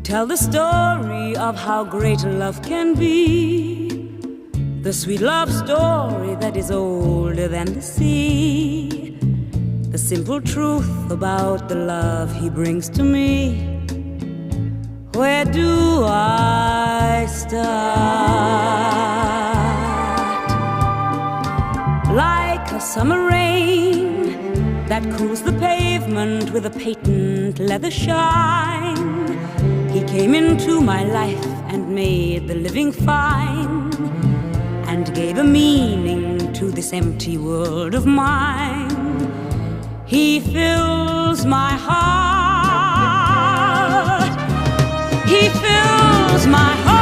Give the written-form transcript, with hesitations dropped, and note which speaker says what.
Speaker 1: tell the story of how great love can be, the sweet love story that is older than the sea, the simple truth about the love he brings to me. Where do I start? Like a summer rain that cools the pavement with a patent leather shine, he came into my life and made the living fine, and gave a meaning to this empty world of mine. He fills my heart, he fills my heart.